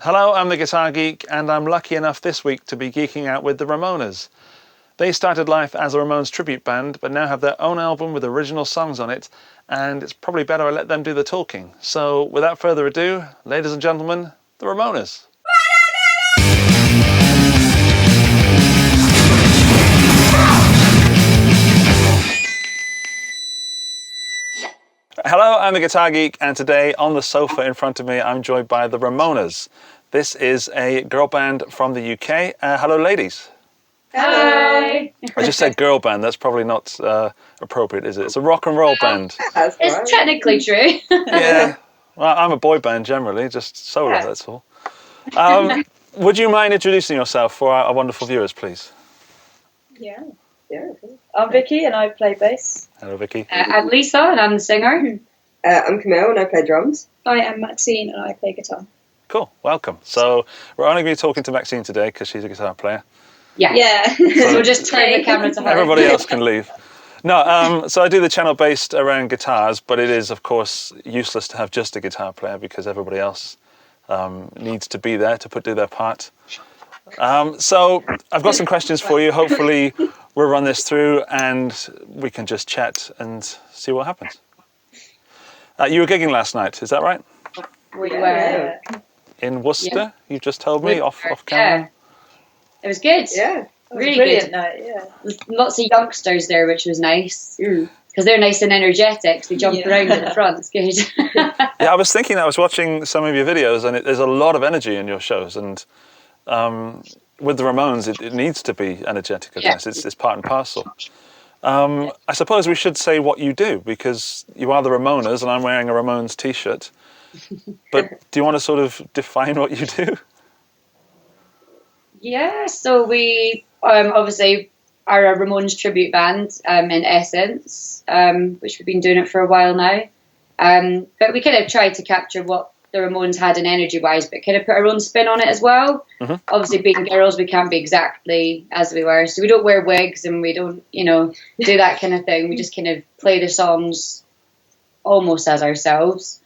Hello, I'm the Guitar Geek, and I'm lucky enough this week to be geeking out with the Ramonas. They started life as a Ramones tribute band, but now have their own album with original songs on it, and it's probably better I let them do the talking. So, without further ado, ladies and gentlemen, the Ramonas. Hello, I'm the Guitar Geek, and today on the sofa in front of me I'm joined by the Ramonas. This is a girl band from the UK. Hello, ladies. Hi. I just said girl band. That's probably not appropriate, is it? It's a rock and roll band. It's technically true. Yeah. Well, I'm a boy band generally, just solo, that's all. Would you mind introducing yourself for our wonderful viewers, please? Yeah. I'm Vicky and I play bass. Hello, Vicky. I'm Lisa and I'm the singer. I'm Camille and I play drums. I am Maxine and I play guitar. Cool, welcome. So we're only going to be talking to Maxine today because she's a guitar player. Yeah. So we'll just turn the camera to her. Everybody else can leave. No, so I do the channel based around guitars, but it is, of course, useless to have just a guitar player because everybody else needs to be there to do their part. So I've got some questions for you. Hopefully we'll run this through and we can just chat and see what happens. You were gigging last night, is that right? We were. In Worcester, you just told me, off camera? It was good. Yeah. Really brilliant good. night, yeah. There's lots of youngsters there, which was nice. Because they're nice and energetic. They jump around at the front. It's good. Yeah, I was thinking, I was watching some of your videos and there's a lot of energy in your shows. And with the Ramones, it needs to be energetic, I guess. It's part and parcel. I suppose we should say what you do, because you are the Ramonas and I'm wearing a Ramones t-shirt. But do you want to sort of define what you do? Yeah, so we obviously are a Ramones tribute band in essence, which we've been doing it for a while now. But we kind of tried to capture what the Ramones had in energy-wise, but kind of put our own spin on it as well. Mm-hmm. Obviously, being girls, we can't be exactly as we were. So we don't wear wigs and we don't, do that kind of thing. We just kind of play the songs almost as ourselves.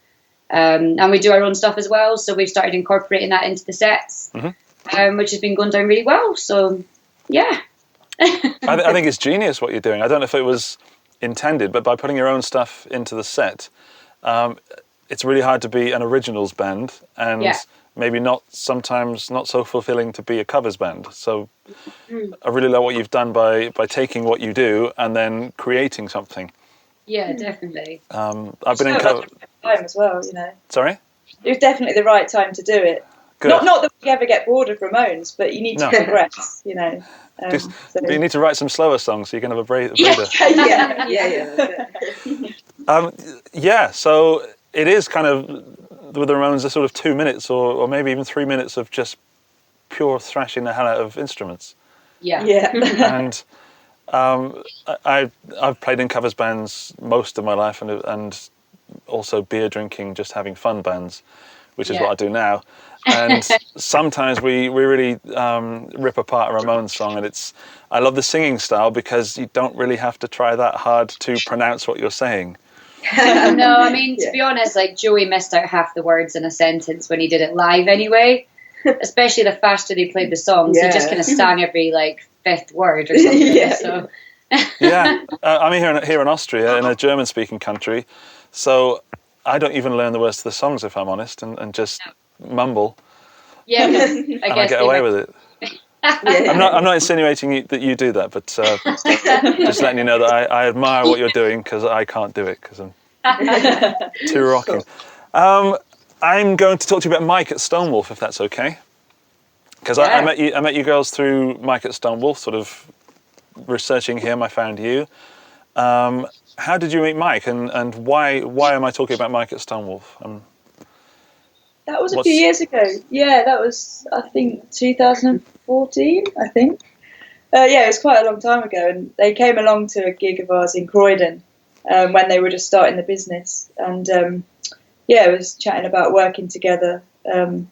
And we do our own stuff as well. So we've started incorporating that into the sets, which has been going down really well. So, yeah. I think it's genius what you're doing. I don't know if it was intended, but by putting your own stuff into the set, it's really hard to be an originals band and maybe sometimes not so fulfilling to be a covers band. So I really love what you've done by taking what you do and then creating something. Yeah, definitely. I've been in cover time as well, Sorry? It was definitely the right time to do it. Good. Not that we ever get bored of Ramones, but you need to progress, So you need to write some slower songs so you can have a breather. Yeah. So it is kind of, with the Ramones, a sort of 2 minutes or maybe even 3 minutes of just pure thrashing the hell out of instruments. Yeah. And I've played in covers bands most of my life and also beer drinking, just having fun bands, which is what I do now. And sometimes we really rip apart a Ramones song, and I love the singing style because you don't really have to try that hard to pronounce what you're saying. No, I mean, to be honest, like Joey missed out half the words in a sentence when he did it live anyway, especially the faster they played the songs. He just kind of sang every fifth word or something. So. I'm here in Austria, in a German-speaking country, so I don't even learn the words to the songs, if I'm honest, and just mumble. Yeah, and I get away with it. I'm not insinuating that you do that, but just letting you know that I admire what you're doing because I can't do it because I'm too rocking. I'm going to talk to you about Mike at Stonewolf, if that's okay. Because I met you girls through Mike at Stonewolf, sort of researching him. I found you. How did you meet Mike, and why am I talking about Mike at Stonewolf? That was a few years ago. Yeah, that was, I think, 2014, I think. It was quite a long time ago, and they came along to a gig of ours in Croydon when they were just starting the business. And, it was chatting about working together. And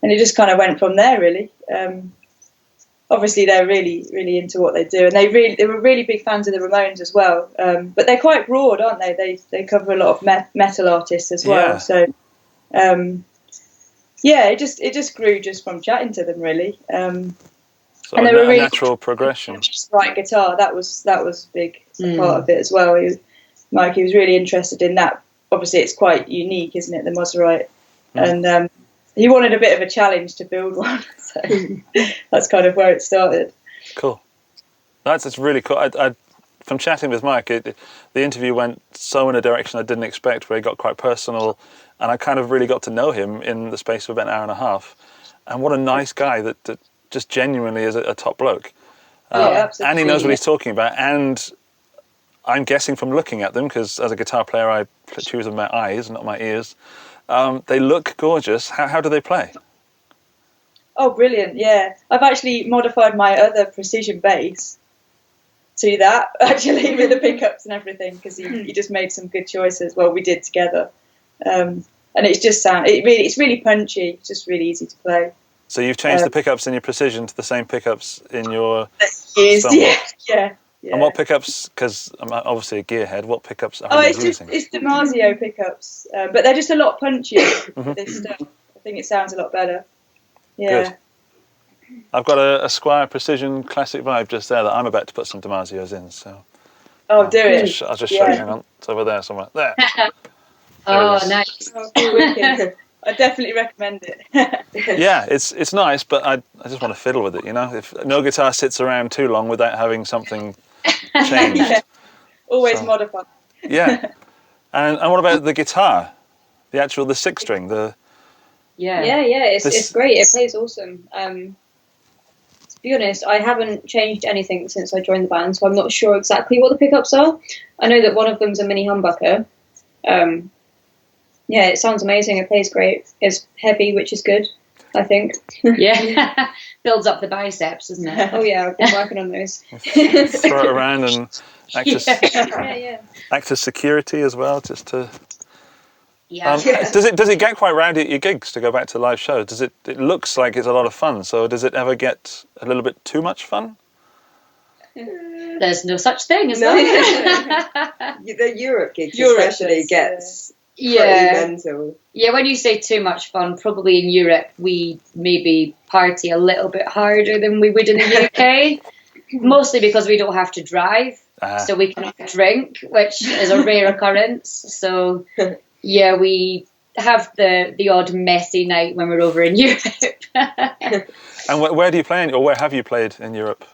it just kind of went from there, really. Obviously, they're really, really into what they do. And they were really big fans of the Ramones as well. But they're quite broad, aren't they? They cover a lot of metal artists as well. So... yeah, it just grew just from chatting to them, really. So and they were really natural progression. Just write guitar. That was big part of it as well. Mike, he was really interested in that. Obviously, it's quite unique, isn't it, the Maserati? And he wanted a bit of a challenge to build one, so that's kind of where it started. Cool. That's really cool. From chatting with Mike, the interview went so in a direction I didn't expect, where he got quite personal, and I kind of really got to know him in the space of about an hour and a half. And what a nice guy that just genuinely is a top bloke. Absolutely. And he knows what he's talking about. And I'm guessing from looking at them, because as a guitar player I choose with my eyes, not my ears, they look gorgeous. How do they play? Oh, brilliant, yeah. I've actually modified my other precision bass to that, actually, with the pickups and everything, because he just made some good choices. Well, we did together. And it's just it's really punchy. It's just really easy to play. So you've changed the pickups in your precision to the same pickups in your yeah. And what pickups, because I'm obviously a gearhead, what pickups are you using? It's DiMarzio pickups, but they're just a lot punchier for this stuff. I think it sounds a lot better. Yeah. Good. I've got a Squier Precision Classic Vibe just there that I'm about to put some DiMarzios in. So. Oh, do it. I'll just show you. Hang on. It's over there somewhere. There. Oh, nice. Oh, wicked. I definitely recommend it. Yeah, it's nice, but I just want to fiddle with it, you know? If no guitar sits around too long without having something changed. Yeah. Always modify. Yeah. And what about the guitar? The 6 string, Yeah, it's great. It plays awesome. To be honest, I haven't changed anything since I joined the band, so I'm not sure exactly what the pickups are. I know that one of them's a mini humbucker. Yeah, it sounds amazing. It plays great. It's heavy, which is good, I think. Yeah, builds up the biceps, doesn't it? Oh yeah, I've been working on those. throw it around and act as, act as security as well, just to... Yeah. Does it get quite rowdy at your gigs, to go back to live shows? It looks like it's a lot of fun, so does it ever get a little bit too much fun? There's no such thing, is there? The Europe gigs especially gets pretty mental. Yeah, when you say too much fun, probably in Europe we maybe party a little bit harder than we would in the UK, mostly because we don't have to drive, so we can drink, which is a rare occurrence. So yeah, we have the odd messy night when we're over in Europe. And where do you play or where have you played in Europe?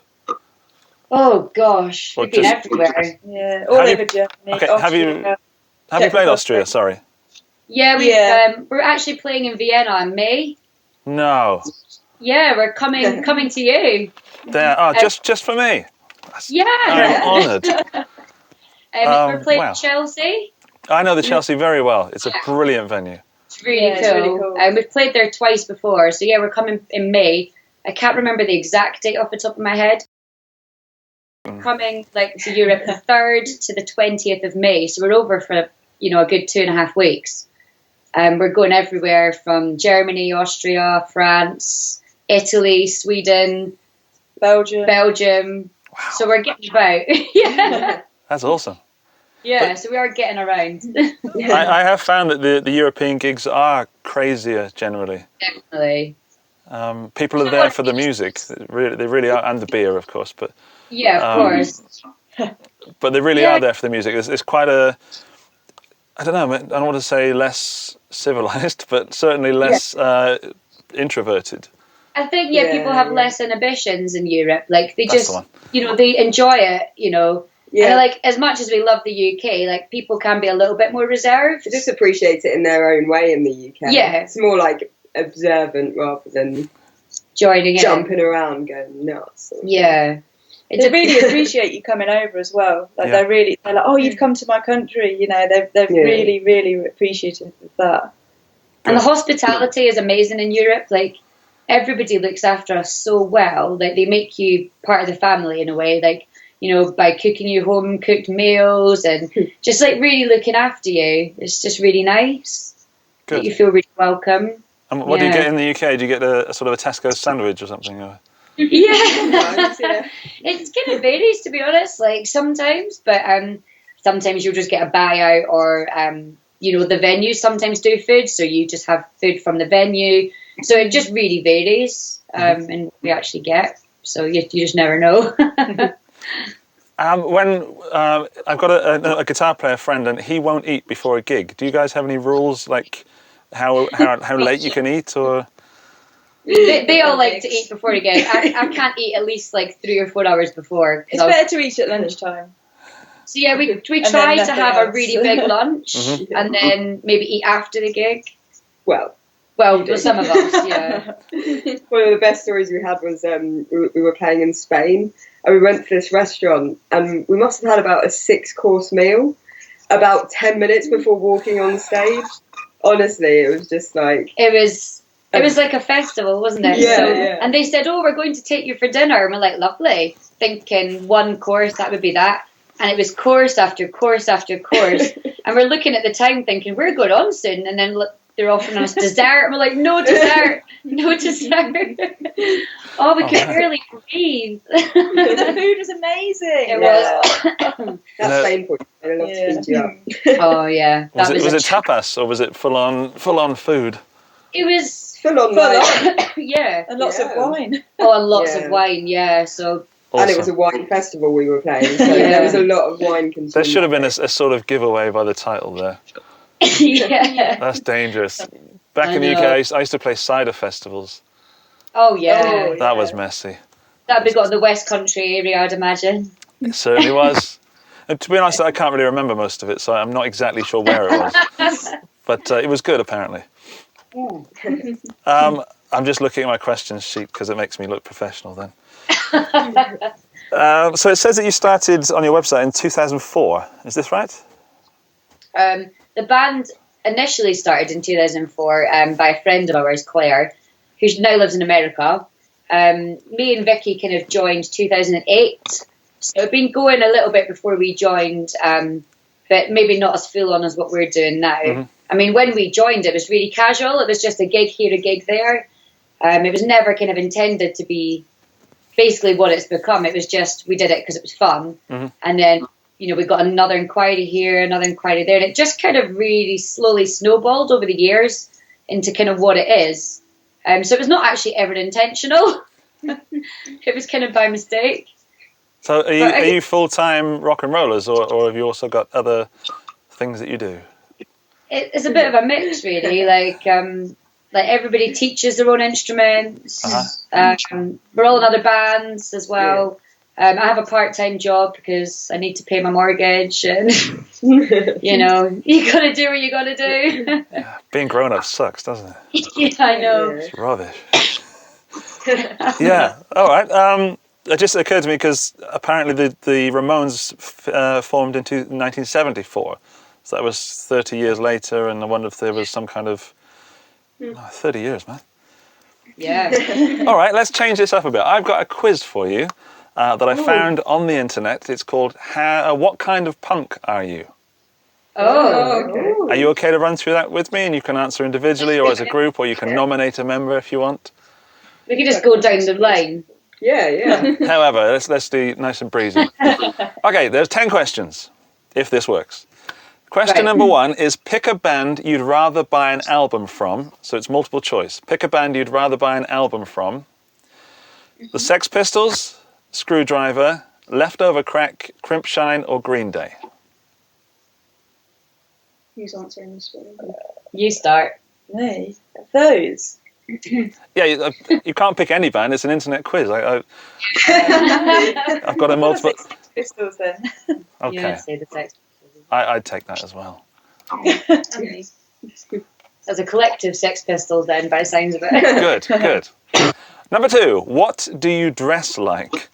Oh gosh, we've been everywhere. Yeah, all over Germany. Okay, have you played Austria? Sorry. Yeah, we're actually playing in Vienna in May. No. Yeah, we're coming to you. There. Oh, just for me. Yeah. I'm honoured. We're playing wow. Chelsea. I know the Chelsea very well. It's a brilliant venue. It's really cool. We've played there twice before, so yeah, we're coming in May. I can't remember the exact date off the top of my head. Coming to Europe the 3rd to the 20th of May, so we're over for a good 2.5 weeks. We're going everywhere from Germany, Austria, France, Italy, Sweden, Belgium. Wow. So we're getting about. Yeah. That's awesome. Yeah, so we are getting around. I have found that the European gigs are crazier generally. Definitely. People are there for the music. They really are, and the beer, of course. But yeah, of course. But they really are there for the music. It's quite a, I don't know, I don't want to say less civilized, but certainly less introverted. I think people have less inhibitions in Europe. Like they just, they enjoy it. Yeah. And as much as we love the UK, people can be a little bit more reserved. They just appreciate it in their own way in the UK. Yeah, it's more observant rather than joining jumping around, going nuts. Yeah. They really appreciate you coming over as well. They're like, oh, you've come to my country. They're really, really appreciative of that. And the hospitality is amazing in Europe. Everybody looks after us so well. They make you part of the family in a way. By cooking you home cooked meals and just really looking after you. It's just really nice. Good. You feel really welcome. And what do you get in the UK? Do you get a sort of a Tesco sandwich or something? Or? Yeah. It kind of varies, to be honest. Sometimes, but sometimes you'll just get a buyout, or the venues sometimes do food, so you just have food from the venue. So it just really varies in what we actually get. So you just never know. When I've got a guitar player friend, and he won't eat before a gig. Do you guys have any rules, like how late you can eat, or? They all like to eat before a gig. I can't eat at least like 3 or 4 hours before. It's better to eat at lunchtime. So yeah, we try to have a really big lunch and then maybe eat after the gig. Well, some of us, yeah. One of the best stories we had was we were playing in Spain, and we went to this restaurant, and we must have had about a 6-course meal about 10 minutes before walking on stage. Honestly, it was just like... It was like a festival, wasn't it? Yeah, so, yeah. And they said, we're going to take you for dinner. And we're like, lovely. Thinking 1 course, that would be that. And it was course after course after course. And we're looking at the time thinking, we're going on soon. And then they're offering us dessert. And we're like, no dessert. No dessert. Oh, we could barely breathe. The food was amazing. It was. That's painful. I love to feed you up. Oh, yeah. Was it tapas, or was it full on food? It was full on. Yeah. And lots of wine. Oh, and lots of wine, yeah. So. Awesome. And it was a wine festival we were playing, so there was a lot of wine consumed. There should have been a sort of giveaway by the title there. Yeah. That's dangerous. Back in the UK, I used to play cider festivals. Oh, yeah. That was messy. That'd be got in the West Country area, I'd imagine. It certainly was. And to be honest, I can't really remember most of it, so I'm not exactly sure where it was. But it was good, apparently. I'm just looking at my questions sheet because it makes me look professional then. So it says that you started on your website in 2004. Is this right? The band initially started in 2004 by a friend of ours, Claire, who now lives in America. Me and Vicky kind of joined 2008. So it'd been going a little bit before we joined, but maybe not as full on as what we're doing now. Mm-hmm. I mean, when we joined, it was really casual. It was just a gig here, a gig there. It was never kind of intended to be basically what it's become. It was just, we did it because it was fun. Mm-hmm. And then, we got another inquiry here, another inquiry there. And it just kind of really slowly snowballed over the years into kind of what it is. So it was not actually ever intentional. It was kind of by mistake. So are you full-time rock and rollers, or have you also got other things that you do? It's a bit of a mix, really. Like everybody teaches their own instruments. Uh-huh. We're all in other bands as well. I have a part-time job because I need to pay my mortgage, and you got to do what you got to do. Yeah, being grown up sucks, doesn't it? Yeah, I know. It's rubbish. Yeah. All right. It just occurred to me because apparently the Ramones formed in 1974. So that was 30 years later, and I wonder if there was some kind of 30 years, man. Yeah. All right, let's change this up a bit. I've got a quiz for you that I found on the internet. It's called What Kind of Punk Are You? Oh, okay. Are you okay to run through that with me? And you can answer individually or as a group, or you can nominate a member if you want. We can just go down the line. Yeah. However, let's do nice and breezy. Okay, there's 10 questions, if this works. Question number 1 is pick a band you'd rather buy an album from. So it's multiple choice. Pick a band you'd rather buy an album from. The Sex Pistols, Screwdriver, Leftover Crack, Crimpshine, or Green Day? Who's answering this one? You start. Me? Those? Yeah, you can't pick any band. It's an internet quiz. I've got a multiple... Sex Pistols then. Okay. Yeah, say the Sex Pistols. I'd take that as well. As a collective Sex Pistols then, by the sounds of it. Good. Number 2, what do you dress like?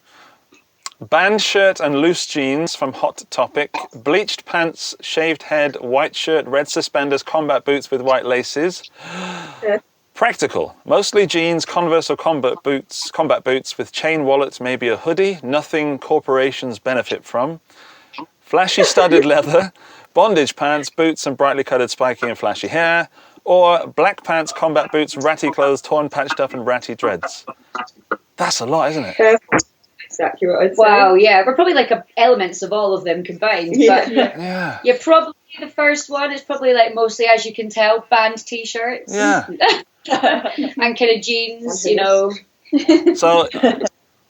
Band shirt and loose jeans from Hot Topic, bleached pants, shaved head, white shirt, red suspenders, combat boots with white laces. Practical, mostly jeans, Converse or combat boots with chain wallet, maybe a hoodie, nothing corporations benefit from. Flashy studded leather, bondage pants, boots and brightly coloured spiky and flashy hair, or black pants, combat boots, ratty clothes, torn, patched up and ratty dreads. That's a lot, isn't it? That's accurate, I'd say. Wow, yeah. We're probably like elements of all of them combined. But yeah, probably the first one is probably like mostly, as you can tell, band t-shirts. Yeah. and kind of jeans, you know. So,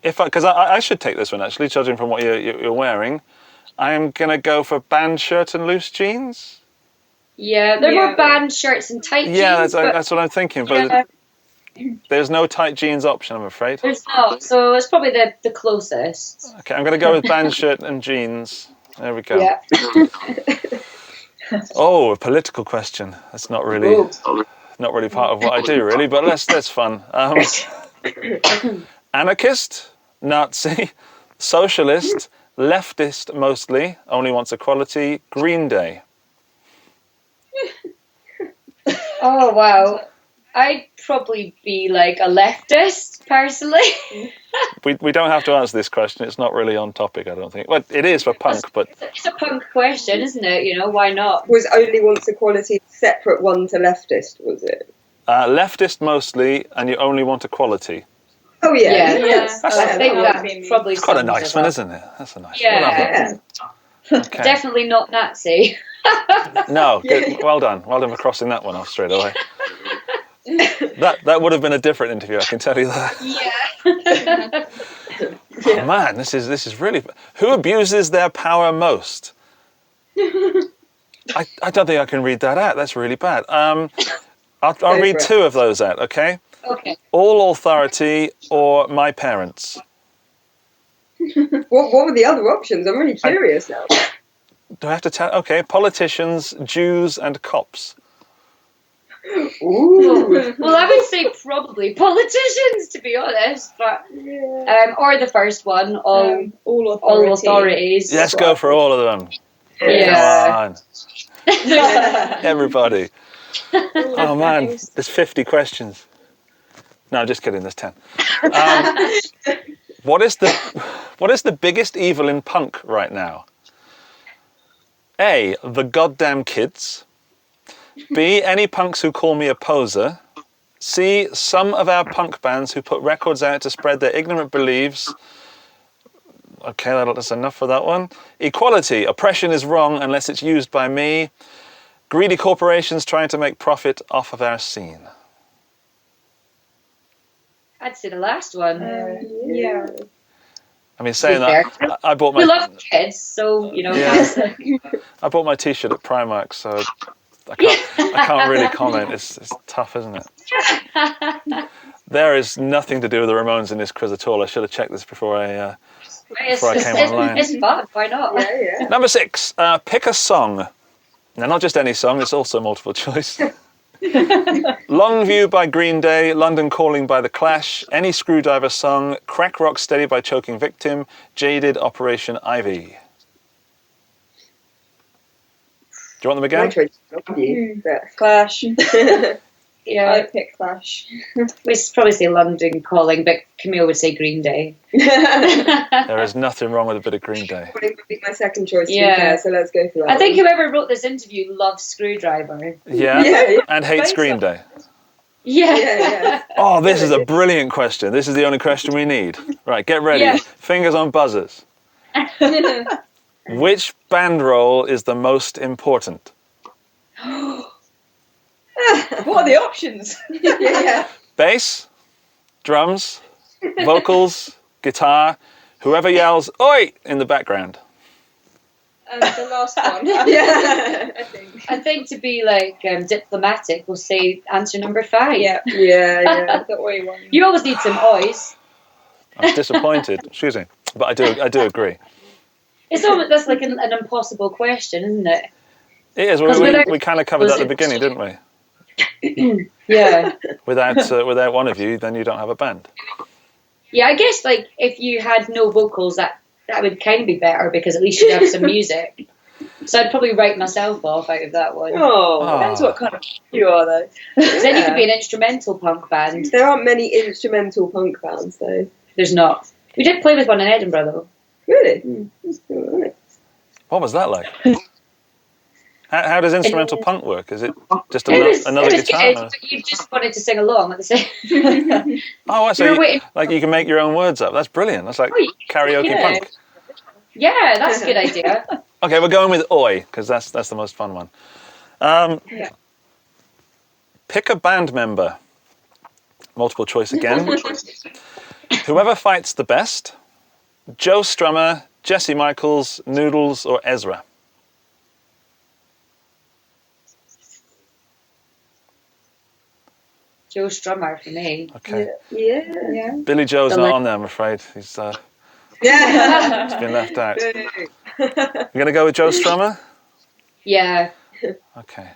because I should take this one actually, judging from what you're wearing, I am gonna go for band shirt and loose jeans. Yeah, they're more band shirts and tight jeans. Yeah, that's what I'm thinking. But there's no tight jeans option, I'm afraid. There's not, so it's probably the closest. Okay, I'm gonna go with band shirt and jeans. There we go. Yeah. Oh, a political question. That's not really part of what I do, really. But that's fun. Anarchist, Nazi, socialist, leftist mostly, only wants equality, Green Day. Oh, wow. I'd probably be like a leftist, personally. We don't have to answer this question. It's not really on topic, I don't think. Well, it is for punk, but... It's a punk question, isn't it? You know, why not? Was only wants equality separate one to leftist, was it? Leftist mostly, and you only want equality. Oh, yeah. I think that's probably... It's quite a nice one, isn't it? That's a nice one. Yeah. Okay. Definitely not Nazi. No, good. Well done for crossing that one off straight away. That would have been a different interview, I can tell you that. Yeah. Oh man, this is really. Who abuses their power most? I don't think I can read that out. That's really bad. I'll read two of those out. Okay. Okay. All authority or my parents. What were the other options? I'm really curious now. Do I have to tell? Okay, politicians, Jews, and cops. Ooh. Well, I would say probably politicians, to be honest, but or the first one, all authorities. Let's go for all of them. Yeah. Come on. Everybody. Oh man, there's 50 questions. No, just kidding. There's 10. What is the biggest evil in punk right now? A, the goddamn kids. B, any punks who call me a poser. C, some of our punk bands who put records out to spread their ignorant beliefs. Okay, that's enough for that one. Equality, oppression is wrong unless it's used by me. Greedy corporations trying to make profit off of our scene. I'd say the last one. Yeah. I mean, saying that, I bought my... We love kids, so, you know... Yeah. I bought my T-shirt at Primark, so I can't really comment. It's tough, isn't it? There is nothing to do with the Ramones in this quiz at all. I should have checked this before I came online. It's fun, why not? Yeah. Number 6, pick a song. Now, not just any song, it's also multiple choice. Long View by Green Day, London Calling by The Clash, Any Screwdriver Song, Crack Rock Steady by Choking Victim, Jaded, Operation Ivy. Do you want them again? Clash. Yeah, I'd pick Clash. We'd probably say London Calling, but Camille would say Green Day. There is nothing wrong with a bit of Green Day. Would be my second choice, to be fair, so let's go for that. I think whoever wrote this interview loves Screwdriver. Yeah. And hates Green Day. Yeah. Oh, this is a brilliant question. This is the only question we need. Right, get ready. Yeah. Fingers on buzzers. Which band role is the most important? What are the options? Bass, drums, vocals, guitar, whoever yells "Oi!" in the background. The last one. I think to be like diplomatic, we'll say answer number 5. Yeah. The oi one. You always need some ois. I'm disappointed. Excuse me, but I do agree. It's almost that's like an impossible question, isn't it? It is. We kind of covered that at the beginning, didn't we? Yeah. Without one of you, then you don't have a band. Yeah, I guess like if you had no vocals, that would kind of be better because at least you'd have some music. So I'd probably write myself off out of that one. Depends what kind of you are though. Then you could be an instrumental punk band. There aren't many instrumental punk bands though. There's not. We did play with one in Edinburgh though. Really? What was that like? How does instrumental punk work? Is it just another guitar? Good, but you just wanted to sing along at the same. Oh, so you can make your own words up. That's brilliant. That's like karaoke punk. Yeah, that's a good idea. Okay, we're going with Oi because that's the most fun one. Pick a band member. multiple choice again. Whoever fights the best, Joe Strummer, Jesse Michaels, Noodles, or Ezra? Joe Strummer for me. Okay. Yeah. Billy Joe's not on there, I'm afraid. He's been left out. You're going to go with Joe Strummer? Yeah. Okay.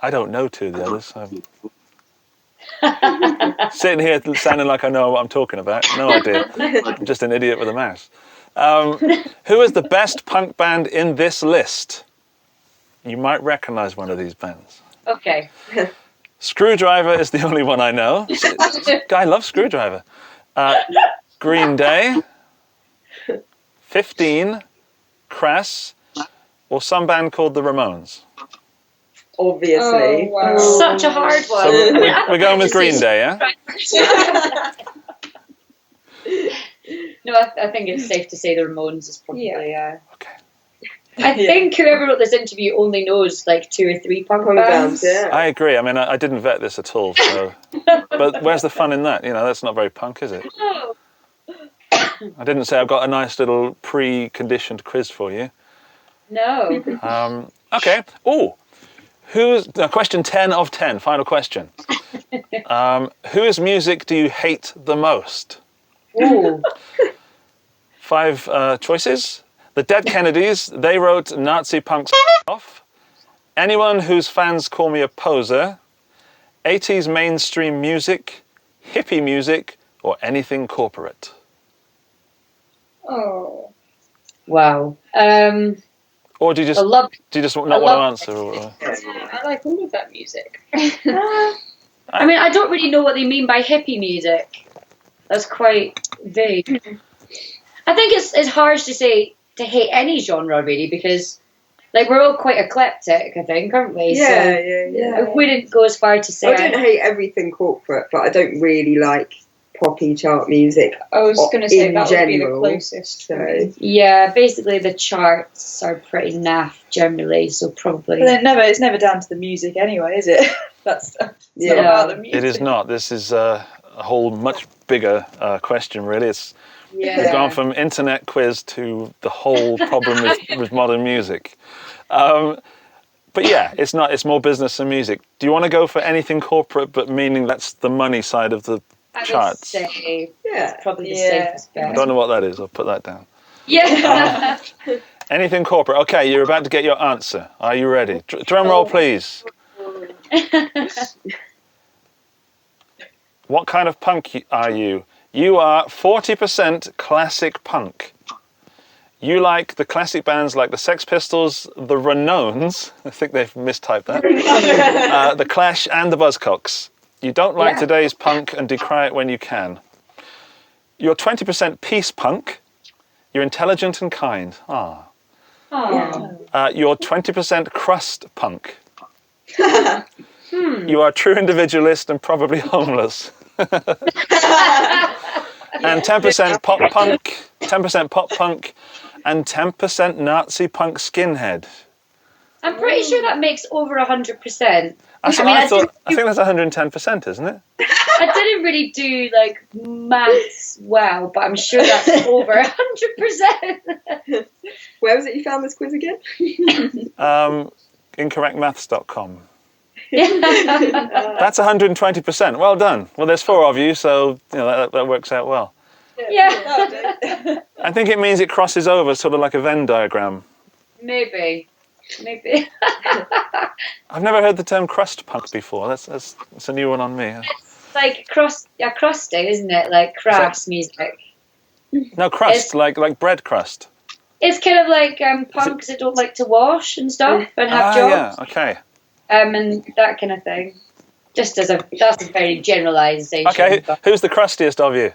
I don't know two of the others. Sitting here sounding like I know what I'm talking about. No idea. I'm just an idiot with a mouse. Who is the best punk band in this list? You might recognise one of these bands. Okay. Screwdriver is the only one I know. Guy loves Screwdriver. Green Day, 15, Crass, or some band called the Ramones. Obviously. Oh, wow. Such a hard one. So we're going with Green Day, yeah? No, I think it's safe to say the Ramones is probably. Okay. I think whoever wrote this interview only knows like 2 or 3 punk bands. Yeah. I agree. I mean, I didn't vet this at all. So, but where's the fun in that? You know, that's not very punk, is it? No. I didn't say I've got a nice little pre-conditioned quiz for you. No. Okay. Oh, question 10 of 10. Final question. Whose music do you hate the most? Ooh. 5 choices. The Dead Kennedys, they wrote Nazi punks off. Anyone whose fans call me a poser. 80s mainstream music, hippie music, or anything corporate. Oh. Wow. Or do you just not want to answer? Or? I like all of that music. I mean, I don't really know what they mean by hippie music. That's quite vague. I think it's harsh to say to hate any genre really, because like we're all quite eclectic, I think, aren't we? Yeah. I wouldn't go as far to say I don't hate everything corporate, but I don't really like poppy chart music. I was going to say that general, would be the closest. So. Yeah, basically the charts are pretty naff generally, so probably. But it's never down to the music anyway, is it? It's not about the music. It is not. This is a whole much bigger question, really. We've gone from internet quiz to the whole problem with modern music. But yeah, it's not. It's more business than music. Do you want to go for anything corporate, but meaning that's the money side of the charts? I would say it's probably the safest bet. I don't know what that is. I'll put that down. Yeah. Anything corporate. Okay, you're about to get your answer. Are you ready? Drum roll, please. What kind of punk are you? You are 40% classic punk. You like the classic bands like the Sex Pistols, the Ramones, I think they've mistyped that, the Clash and the Buzzcocks. You don't like today's punk and decry it when you can. You're 20% peace punk. You're intelligent and kind. You're 20% crust punk. You are a true individualist and probably homeless. And 10% pop punk, 10% pop punk, and 10% Nazi punk skinhead. I'm pretty sure that makes over 100%. I think that's 110%, isn't it? I didn't really do like maths well, but I'm sure that's over 100%. Where was it you found this quiz again? Incorrectmaths.com. That's 120%. Well done. Well, there's 4 of you, so that works out well. Yeah. I think it means it crosses over, sort of like a Venn diagram. Maybe. I've never heard the term crust punk before. That's a new one on me. It's like crusty, isn't it? Like crass music. No, crust, like bread crust. It's kind of like punks that don't like to wash and stuff and have jobs. Yeah, okay. And that kind of thing. That's a very generalisation. Okay, who's the crustiest of you?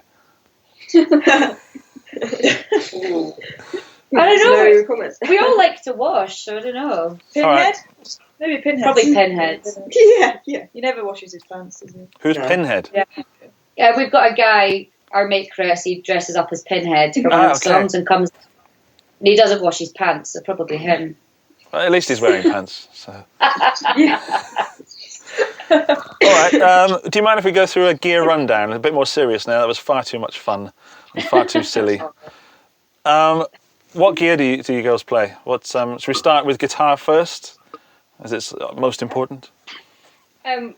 I don't know. We all like to wash, so I don't know. Pinhead? Right. Maybe Pinhead. Probably Pinhead. Yeah. He never washes his pants, does he? Who's Pinhead? Yeah, we've got a guy, our mate Chris, he dresses up as Pinhead to come on songs and comes. And he doesn't wash his pants, so probably him. Well, at least he's wearing pants. So. right. Do you mind if we go through a gear rundown? A bit more serious now. That was far too much fun and far too silly. What gear do you girls play? Should we start with guitar first, as it's most important? In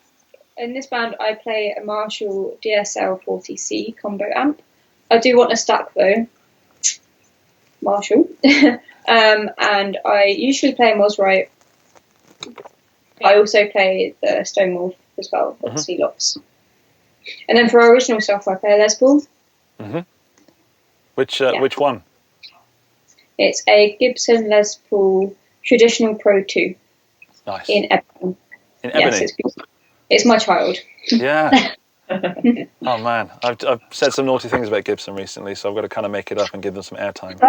this band, I play a Marshall DSL 40C combo amp. I do want a stack though, Marshall. And I usually play a Mosrite. I also play the Stonewolf as well, with the C-Locks. And then for our original stuff, I play a Les Paul. Mm-hmm. Which one? It's a Gibson Les Paul Traditional Pro 2. Nice. In ebony. In ebony? Yes, it's my child. Yeah. Oh man, I've said some naughty things about Gibson recently, so I've got to kind of make it up and give them some airtime.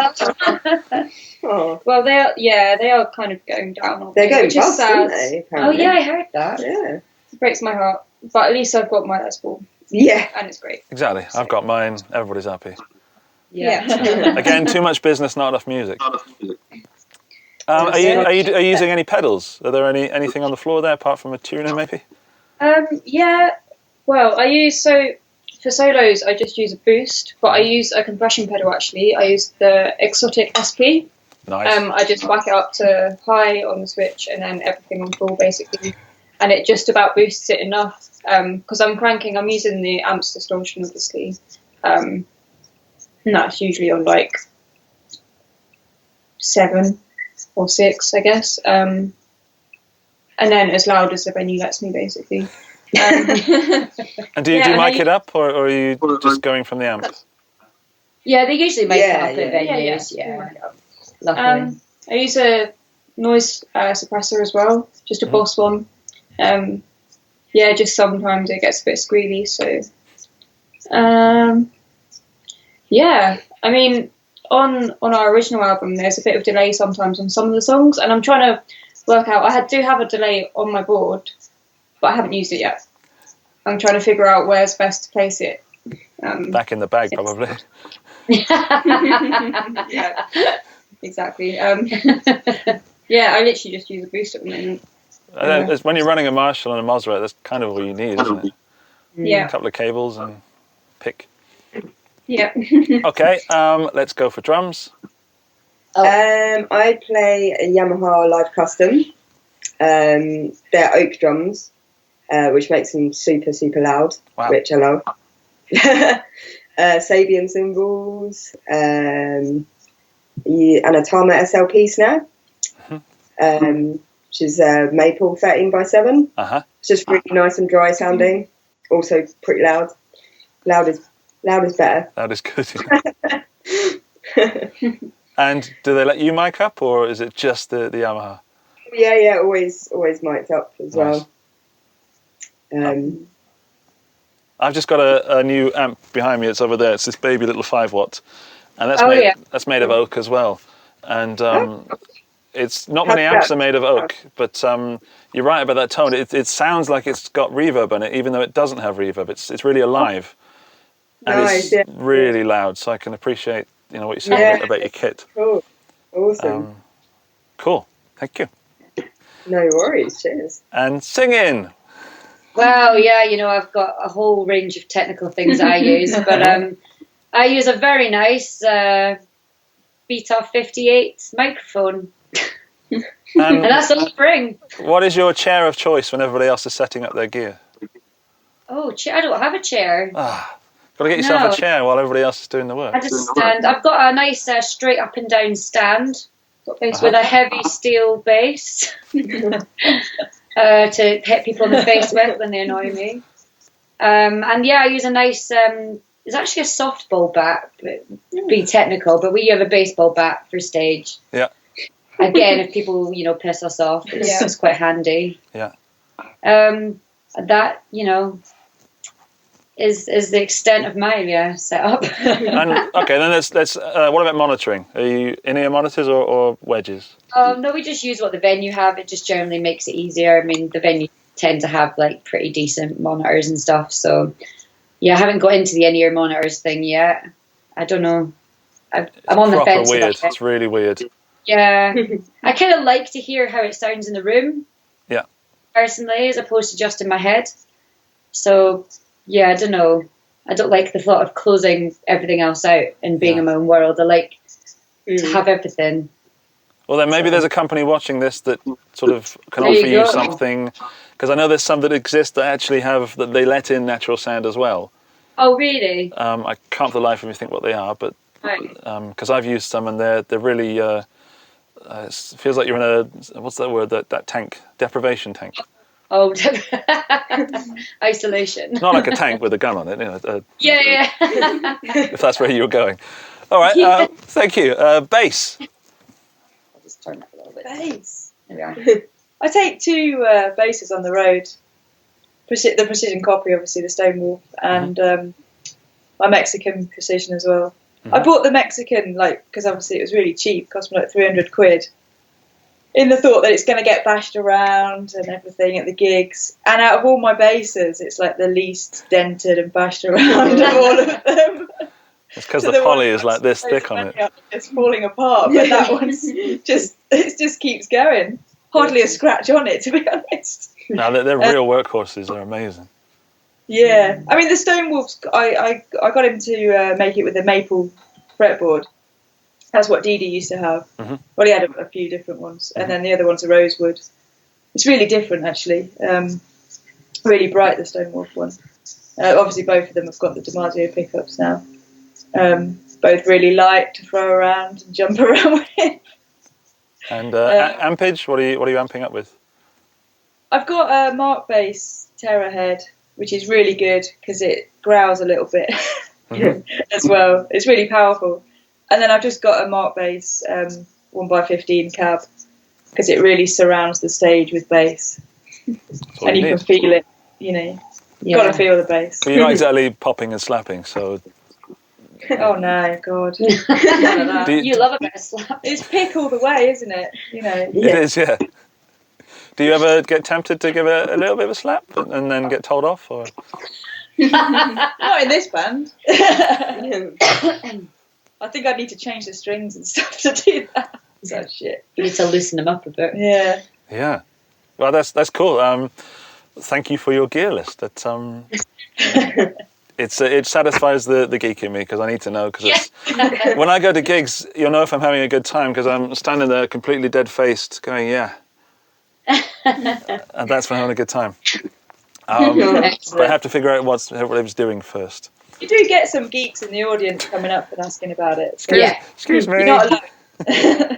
Well, they are kind of going down. They're going bust, aren't they? Oh yeah, I heard that. Yeah, it breaks my heart, but at least I've got my Les Paul. Yeah, and it's great. Exactly, I've got mine. Everybody's happy. Yeah. Again, too much business, not enough music. Are you using any pedals? Are there anything on the floor there apart from a tuner, maybe? Yeah. Well, for solos, I just use a boost, but I use a compression pedal actually. I use the Exotic SP. Nice. I just whack it up to high on the switch and then everything on full basically, and it just about boosts it enough. Because I'm using the amps distortion obviously. And that's usually on like 7 or 6, I guess. And then as loud as the venue lets me basically. And do you mic it up, or are you just going from the amp? Yeah, they usually mic it up at venues. Yeah. I use a noise suppressor as well, just a Boss one. Just sometimes it gets a bit squealy, so. I mean, on our original album, there's a bit of delay sometimes on some of the songs, and I'm trying to work out. I do have a delay on my board, but I haven't used it yet. I'm trying to figure out where's best to place it. Back in the bag, probably. Yeah, exactly. I literally just use a boost at the moment. When you're running a Marshall and a Mosrite, that's kind of all you need, isn't it? Yeah. A couple of cables and pick. Yeah. Okay, let's go for drums. I play a Yamaha Live Custom. They're oak drums, which makes them super, super loud, which I love. Sabian cymbals, and a Tama SLP snare, which is maple 13x7. It's just really nice and dry sounding. Also pretty loud. Loud is better. Loud is good. And do they let you mic up, or is it just the Yamaha? Yeah, always mic'd up as well. I've just got a new amp behind me. It's over there. It's this baby little 5-watt, and that's made of oak as well. And it's not many amps are made of oak, but you're right about that tone. It sounds like it's got reverb in it, even though it doesn't have reverb. It's really alive, and it's really loud. So I can appreciate what you're saying about your kit. Cool, awesome, cool. Thank you. No worries. Cheers. And singing. Well, I've got a whole range of technical things I use, but I use a very nice Beta 58 microphone. And that's all I bring. What is your chair of choice when everybody else is setting up their gear? Oh, I don't have a chair. Got to get yourself a chair while everybody else is doing the work. I just stand. I've got a nice straight up and down stand with a heavy steel base to hit people in the face with when they annoy me. I use a nice. It's actually a softball bat. Be technical, but we have a baseball bat for stage. Yeah. Again, if people piss us off, it's quite handy. Yeah. That is the extent of my setup. And okay, then let's what about monitoring? Are you in-ear monitors or wedges? No, we just use what the venue have. It just generally makes it easier. I mean, the venue tend to have like pretty decent monitors and stuff. So I haven't got into the in-ear monitors thing yet. I don't know. I'm on the fence. Weird. It's really weird. Yeah, I kind of like to hear how it sounds in the room. Yeah. personally, as opposed to just in my head. So, yeah, I don't know. I don't like the thought of closing everything else out and being in my own world. I like to have everything. Well, then maybe there's a company watching this that sort of can offer you something, because I know there's some that exist that actually have, that they let in natural sound as well. Oh, really? I can't for the life of me think what they are, but because I've used some and they're really, it feels like you're in a, what's that word, that tank, deprivation tank. Oh, isolation. Not like a tank with a gun on it. You know, yeah. If that's where you were going. All right, thank you. Bass. I'll just turn that a little bit. Bass. There we are. I take 2 basses on the road. The Precision copy, obviously, the Stonewolf, and my Mexican Precision as well. I bought the Mexican, because obviously it was really cheap, cost me like 300 quid, in the thought that it's going to get bashed around and everything at the gigs. And out of all my basses, it's like the least dented and bashed around of all of them. It's because the poly is like this thick on it. It's falling apart, but that one's it just keeps going. Hardly a scratch on it, to be honest. No, they're real workhorses. They're amazing. Yeah, I mean the Stonewolves. I got him to make it with a maple fretboard. That's what Dee Dee used to have. Well, he had a few different ones, and then the other one's a rosewood. It's really different, actually. Really bright, the Stonewolf one. Obviously, both of them have got the DiMarzio pickups now. Both really light to throw around and jump around with. And ampage, what are you amping up with? I've got a Mark Bass Terror Head, which is really good because it growls a little bit as well. It's really powerful. And then I've just got a Mark Bass 1x15 cab because it really surrounds the stage with bass. And you can feel it, you know. You've got to feel the bass. But you're not exactly popping and slapping, so... Oh no, God. You love a bit of slap. It's pick all the way, isn't it? You know. It is, yeah. Do you ever get tempted to give it a little bit of a slap and then get told off? Or? Not in this band. I think I need to change the strings and stuff to do that. So shit. You need to loosen them up a bit. Yeah. Yeah. Well, that's cool. Thank you for your gear list. That it satisfies the geek in me because I need to know. Because when I go to gigs, you'll know if I'm having a good time because I'm standing there completely dead-faced, going, yeah. And that's when I'm having a good time. But I have to figure out what everybody's doing first. You do get some geeks in the audience coming up and asking about it. So Excuse me. You're not alone.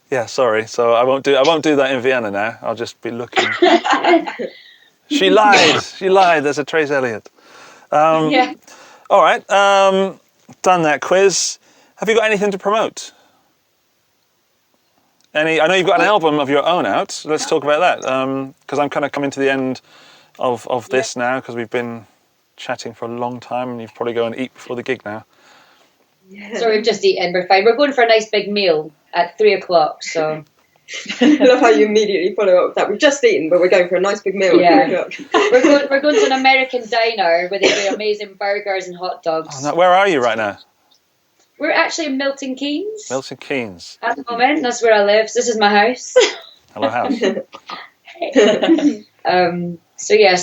Yeah, sorry. So I won't do that in Vienna now. I'll just be looking. She lied. She lied. There's a Trace Elliott. All right. Done that quiz. Have you got anything to promote? I know you've got an album of your own out. So let's talk about that. Because I'm kind of coming to the end of this now because we've been chatting for a long time and you've probably go and eat before the gig now. Yeah. So we've just eaten. We're fine. We're going for a nice big meal at 3:00. So. I love how you immediately follow up with that. We've just eaten, but we're going for a nice big meal at 3:00. We're going to an American diner where they do amazing burgers and hot dogs. Oh, no, where are you right now? We're actually in Milton Keynes. Milton Keynes. At the moment, that's where I live. So this is my house. Hello, house.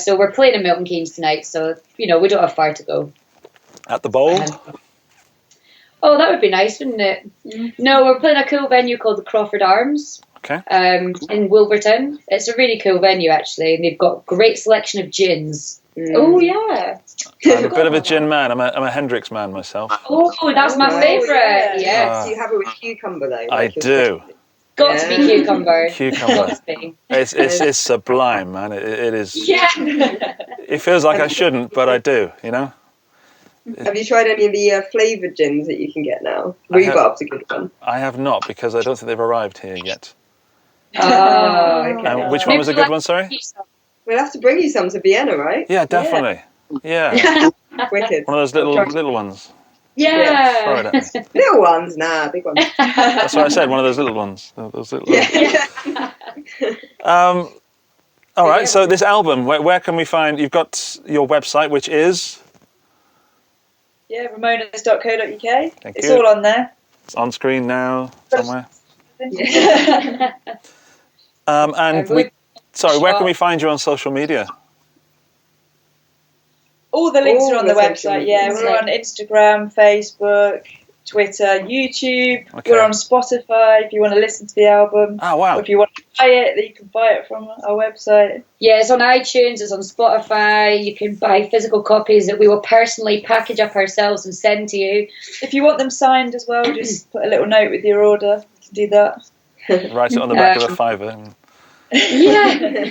So we're playing in Milton Keynes tonight. So we don't have far to go. At the Bowl. Oh, that would be nice, wouldn't it? No, we're playing a cool venue called the Crawford Arms. Okay. In Wolverton. It's a really cool venue, actually, and they've got a great selection of gins. Oh, yeah. I'm a bit of a gin man. I'm a Hendrix man myself. Oh, that's my favourite. Yeah. Do you have it with cucumber, though? I do. Got to be cucumber. Cucumber. It's sublime, man. It is. Yeah. It feels like I shouldn't, but I do, you know? Have you tried any of the flavoured gins that you can get now? Rhubarb's a good one. I have not, because I don't think they've arrived here yet. Oh, okay. Which one was a good one, sorry? We'll have to bring you some to Vienna, right? Yeah, definitely. Yeah. Wicked. One of those little ones. Yeah. Throw it at me. Little ones, nah, big ones. That's what I said, one of those little ones. Those little all right, so this album, where can we find... You've got your website, which is... Yeah, ramonas.co.uk. It's you. all on there. It's on screen now, somewhere. Yeah. And Sorry, where can we find you on social media? All the links are on the website. Yeah, we're on Instagram, Facebook, Twitter, YouTube. Okay. We're on Spotify if you want to listen to the album. Oh, wow. Or if you want to buy it, then you can buy it from our website. Yeah, it's on iTunes, it's on Spotify. You can buy physical copies that we will personally package up ourselves and send to you. If you want them signed as well, just put a little note with your order. You can do that. Write it on the back of a fiver. Yeah.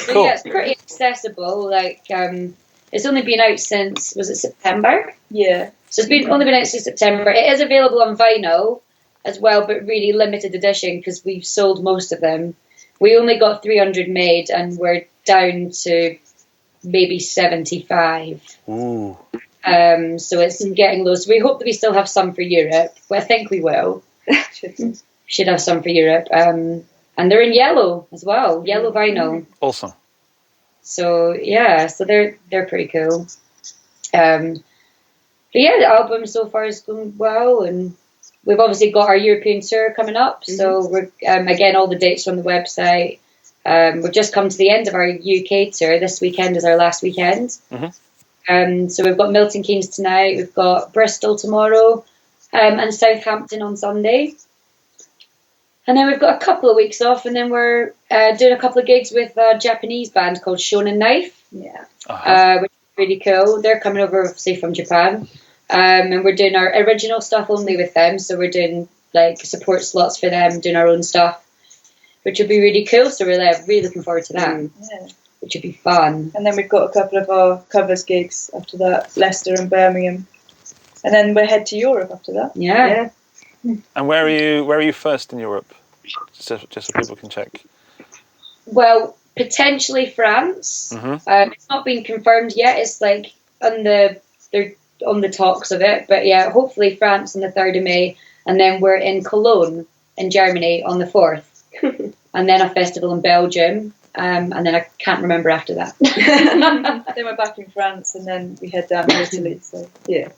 Cool. Yeah, it's pretty accessible. Like, it's only been out since, was it September? Yeah. So it's only been out since September. It is available on vinyl as well, but really limited edition because we've sold most of them. We only got 300 made, and we're down to maybe 75. Ooh. So it's getting low. So we hope that we still have some for Europe. Well, I think we will. Should have some for Europe. And they're in yellow as well, yellow vinyl. Awesome. So yeah, so they're pretty cool. But yeah, the album so far is going well, and we've obviously got our European tour coming up. So we're again, all the dates are on the website. We've just come to the end of our UK tour. This weekend is our last weekend. So we've got Milton Keynes tonight, we've got Bristol tomorrow, and Southampton on Sunday. And then we've got a couple of weeks off, and then we're doing a couple of gigs with a Japanese band called Shonen Knife, which is really cool. They're coming over, say, from Japan, and we're doing our original stuff only with them. So we're doing like support slots for them, doing our own stuff, which will be really cool. So we're really looking forward to that, which would be fun. And then we've got a couple of our covers gigs after that, Leicester and Birmingham, and then we'll head to Europe after that. Yeah. And where are you first in Europe? Just so people can check. Well, potentially France. It's not been confirmed yet. It's like they're on the talks of it. But yeah, hopefully France on the 3rd of May, and then we're in Cologne in Germany on the 4th, and then a festival in Belgium, and then I can't remember after that. Then we're back in France, and then we head down to Italy. So yeah.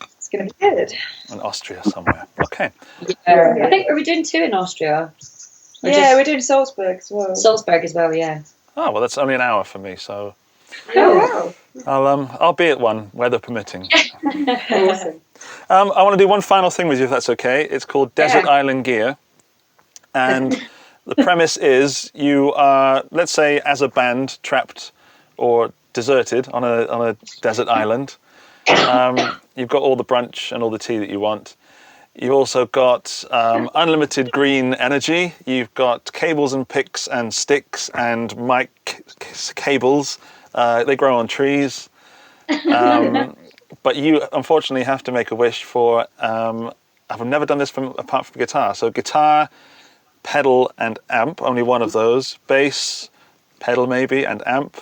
It's going to be good. In Austria somewhere. Okay. I think, are we doing 2 in Austria? We're doing Salzburg as well. Salzburg as well, yeah. Oh, well, that's only an hour for me, so... Cool. I'll be at one, weather permitting. Awesome. I want to do one final thing with you, if that's okay. It's called Desert Island Gear. And the premise is you are, let's say, as a band, trapped or deserted on a desert island. You've got all the brunch and all the tea that you want. You've also got unlimited green energy. You've got cables and picks and sticks and mic cables. They grow on trees. But you, unfortunately, have to make a wish for... I've never done this apart from guitar. So guitar, pedal and amp, only one of those. Bass, pedal maybe, and amp.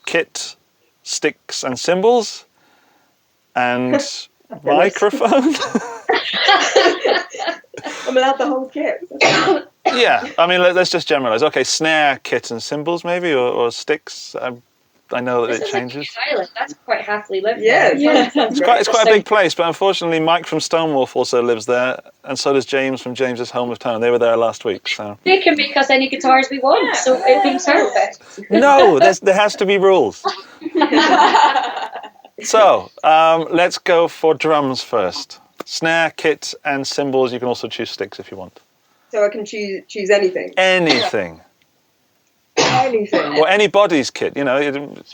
Kit, sticks and cymbals, and microphone. I'm allowed the whole kit. Yeah, I mean, let's just generalize. Okay, snare, kit and cymbals maybe, or sticks. I know that it changes. That's quite happily lived. It's quite a big place, but unfortunately Mike from Stonewolf also lives there, and so does James from James's Home of Tone. They were there last week. So they can make us any guitars we want, so it'd be perfect. No, there has to be rules. So let's go for drums first. Snare, kit and cymbals. You can also choose sticks if you want. So I can choose anything? Anything. Anything. Or anybody's kit,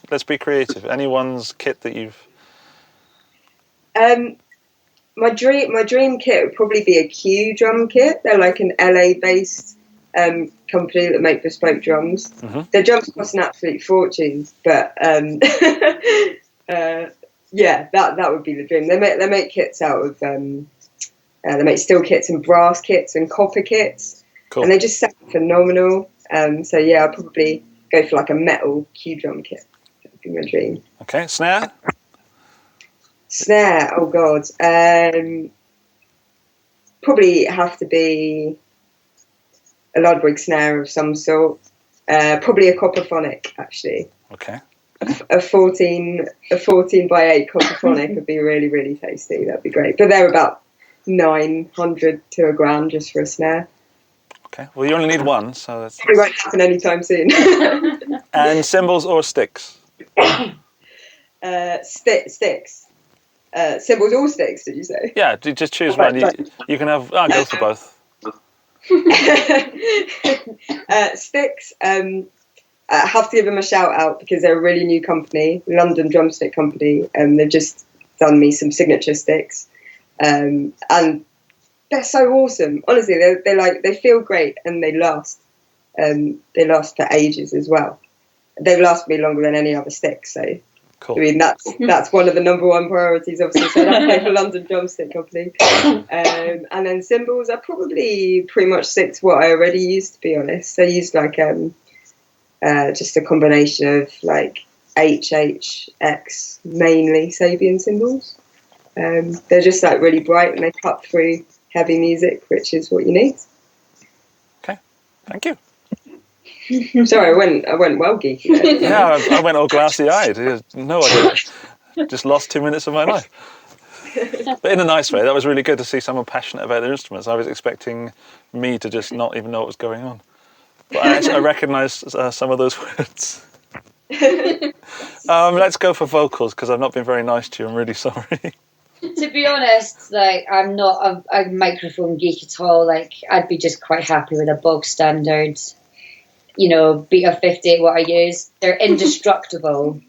let's be creative. Anyone's kit that you've... My dream kit would probably be a Q drum kit. They're like an LA-based company that make bespoke drums. Their drums cost an absolute fortune, but that would be the dream. They make kits out of... they make steel kits and brass kits and copper kits. Cool. And they just sound phenomenal. So yeah, I'll probably go for like a metal Q drum kit. That would be my dream. Okay, snare? Snare, oh god. Probably have to be a Ludwig snare of some sort. Probably a copperphonic, actually. Okay. A 14 by 8 copperphonic would be really, really tasty. That'd be great. But they're about 900 to $1,000 just for a snare. Okay. Well, you only need one, so that's. It won't happen anytime soon. And cymbals or sticks? Sticks. Cymbals or sticks, did you say? Yeah, just choose one. You can have. I'll go for both. Sticks. I have to give them a shout out because they're a really new company, London Drumstick Company, and they've just done me some signature sticks, and they're so awesome. Honestly, they feel great and they last. They last for ages as well. They've lasted me longer than any other sticks. So, cool. I mean, that's one of the number one priorities, obviously. So I play for London Drumstick Company, and then cymbals. I probably pretty much stick to what I already used, to be honest. I used like just a combination of like HHX, mainly Sabian cymbals. They're just like really bright and they cut through heavy music, which is what you need. Okay, thank you. Sorry, I went well geeky there. Yeah, I went all glassy-eyed. No idea. Just lost 2 minutes of my life. But in a nice way. That was really good to see someone passionate about their instruments. I was expecting me to just not even know what was going on. But I recognised some of those words. Let's go for vocals, because I've not been very nice to you. I'm really sorry. To be honest, like, I'm not a microphone geek at all. Like, I'd be just quite happy with a bog standard, Beta 58 what I use. They're indestructible.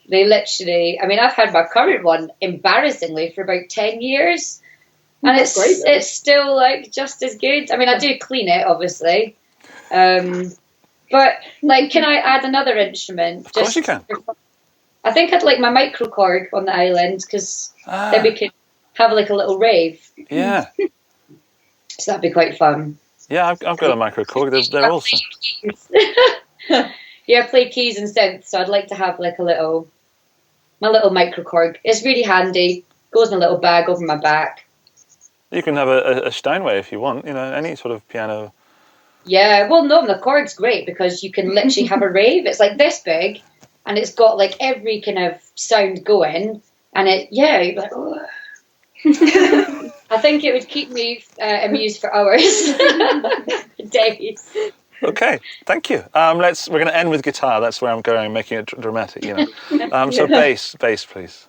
They literally, I mean, I've had my current one, embarrassingly, for about 10 years. And it's still, like, just as good. I mean, I do clean it, obviously. But, like, can I add another instrument? Of course you can. I think I'd like my microcorg on the island, because then we could have, like, a little rave. Yeah. So that'd be quite fun. Yeah, I've got a microcorg. They're awesome. Yeah, I play keys and synths, so I'd like to have, like, my little microcorg. It's really handy. Goes in a little bag over my back. You can have a Steinway if you want, any sort of piano. Yeah, well, no, the Korg's great because you can literally have a rave. It's like this big, and it's got like every kind of sound going, and you're like, oh. I think it would keep me amused for hours, days. Okay, thank you. We're going to end with guitar. That's where I'm going, making it dramatic, So bass, please.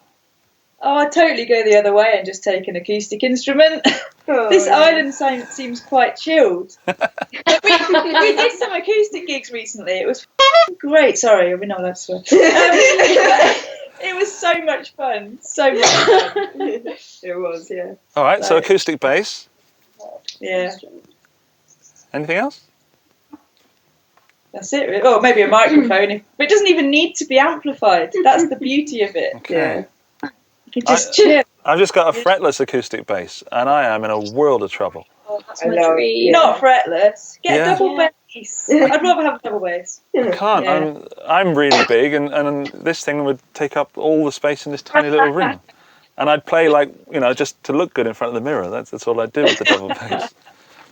Oh, I'd totally go the other way and just take an acoustic instrument. This island seems quite chilled. we did some acoustic gigs recently. It was great. Sorry, we're not allowed to swear. It was so much fun. So much fun. It was, yeah. All right, so acoustic bass. Yeah. Anything else? That's it. Oh, maybe a microphone. But it doesn't even need to be amplified. That's the beauty of it. Okay. Yeah. You can just chill. I've just got a fretless acoustic bass, and I am in a world of trouble. Oh, that's my dream. Not fretless. Get a double bass. I'd rather have a double bass. I can't. Yeah. I'm really big, and this thing would take up all the space in this tiny little room. And I'd play just to look good in front of the mirror. That's all I'd do with the double bass.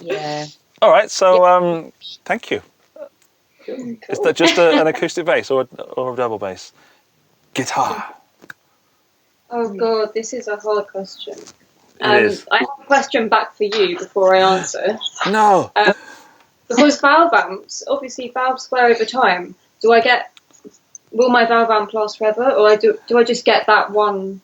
Yeah. All right. So thank you. Cool. Is that just an acoustic bass or a double bass? Guitar. Oh God, this is a hard question. It is. I have a question back for you before I answer. No. Because valve amps, obviously valves wear over time. Will my valve amp last forever, or do I just get that one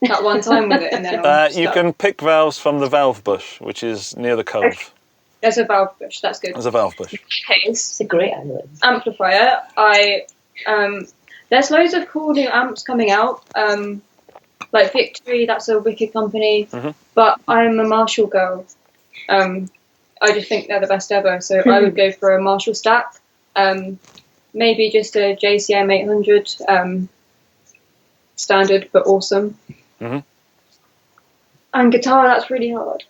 time with it and then you can pick valves from the valve bush, which is near the cove. There's a valve bush. That's good. There's a valve bush. It's a great amplifier. There's loads of cool new amps coming out. Like Victory, that's a wicked company. Mm-hmm. But I'm a Marshall girl. I just think they're the best ever. So I would go for a Marshall stack. Maybe just a JCM 800. Standard, but awesome. Mm-hmm. And guitar, that's really hard.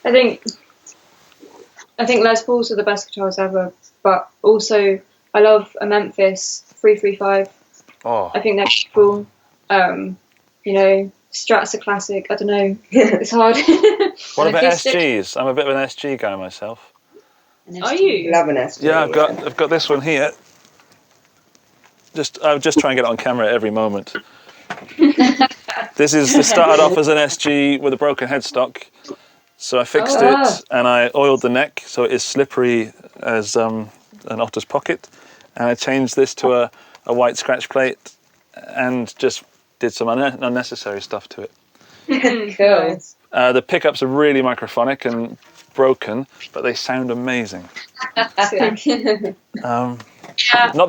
I think Les Pauls are the best guitars ever. But also, I love a Memphis 335. Oh. I think that's cool. Strats are classic. I don't know. It's hard. What about SGs? I'm a bit of an SG guy myself. Are you? Love an SG. Yeah, I've got this one here. I'll just try and get it on camera at every moment. This started off as an SG with a broken headstock. So I fixed it and I oiled the neck so it is slippery as an otter's pocket. And I changed this to a white scratch plate and just did some unnecessary stuff to it. Cool. The pickups are really microphonic and broken, but they sound amazing. Not that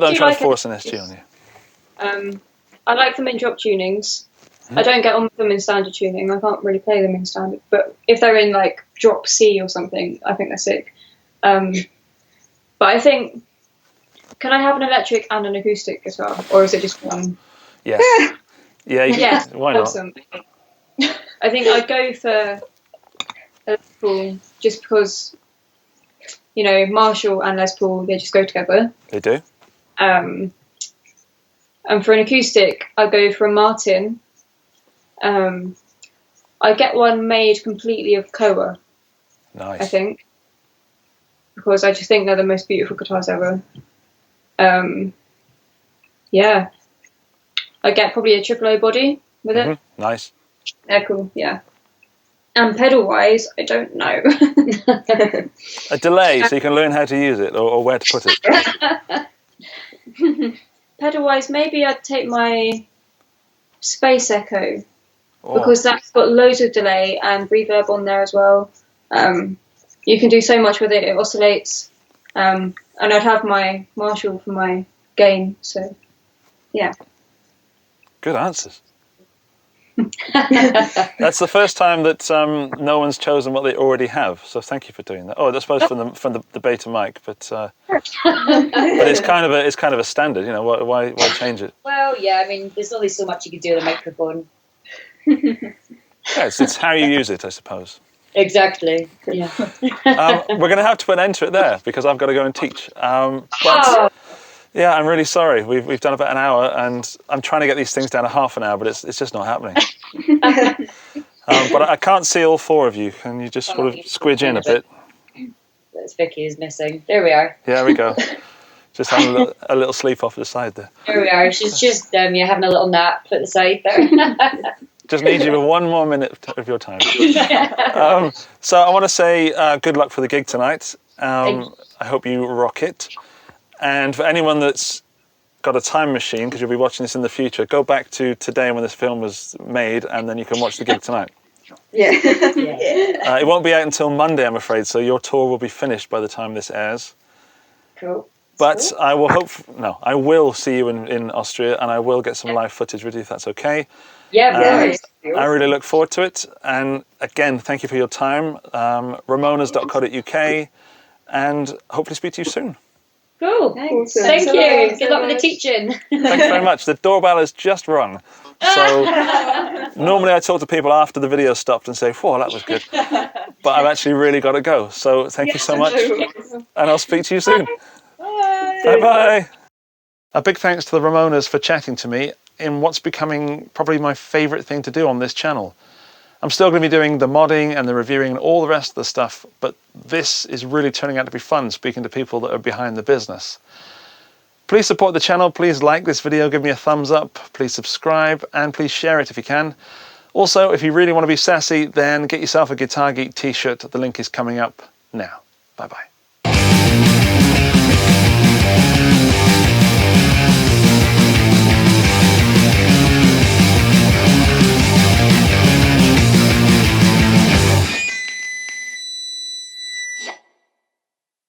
I'm trying to force an SG on you. I like them in drop tunings. I don't get on with them in standard tuning. I can't really play them in standard. But if they're in like drop C or something, I think they're sick. But I think, can I have an electric and an acoustic as well? Or is it just one? Yes. Yeah, why not? Awesome. I think I'd go for a Les Paul just because, you know, Marshall and Les Paul, they just go together. They do. And for an acoustic, I go for a Martin. I get one made completely of Koa. Nice. I think, because I just think they're the most beautiful guitars ever. Yeah, I get probably a triple O body with it. Nice. They're cool. Yeah. And pedal wise, I don't know. A delay so you can learn how to use it or where to put it. Pedal wise, maybe I'd take my Space Echo because that's got loads of delay and reverb on there as well. You can do so much with it. It oscillates, and I'd have my Marshall for my gain. So, yeah. Good answers. That's the first time that no one's chosen what they already have. So thank you for doing that. Oh, I suppose from the beta mic, but it's kind of a standard. You know, why change it? Well, yeah. I mean, there's only so much you can do with a microphone. Yeah, it's how you use it, I suppose. Exactly. Yeah. We're going to have to put an end to it there because I've got to go and teach. Yeah, I'm really sorry. We've done about an hour, and I'm trying to get these things down to half an hour, but it's just not happening. But I can't see all four of you. Can you just sort of squidge in a bit? That's Vicky is missing. There we are. Yeah, there we go. Just having a little sleep off to the side there. There we are. She's just having a little nap at the side there. Just need you for one more minute of your time. So I want to say good luck for the gig tonight. I hope you rock it. And for anyone that's got a time machine, because you'll be watching this in the future, go back to today when this film was made, and then you can watch the gig tonight. Yeah. It won't be out until Monday, I'm afraid, so your tour will be finished by the time this airs. Cool. But I will see you in Austria, and I will get some live footage with you if that's okay. Yeah, I really look forward to it. And again, thank you for your time. Ramonas.co.uk, and hopefully speak to you soon. Cool. Thanks. Awesome. Thank you. Good luck with the teaching. Thanks very much. The doorbell has just rung. So normally I talk to people after the video stopped and say, "Whoa, that was good." But I've actually really got to go. So thank you so much. And I'll speak to you soon. Bye. Bye-bye. A big thanks to the Ramonas for chatting to me in what's becoming probably my favourite thing to do on this channel. I'm still going to be doing the modding and the reviewing and all the rest of the stuff, but this is really turning out to be fun, speaking to people that are behind the business. Please support the channel, please like this video, give me a thumbs up, please subscribe, and please share it if you can. Also, if you really want to be sassy, then get yourself a Guitar Geek t-shirt. The link is coming up now. Bye-bye.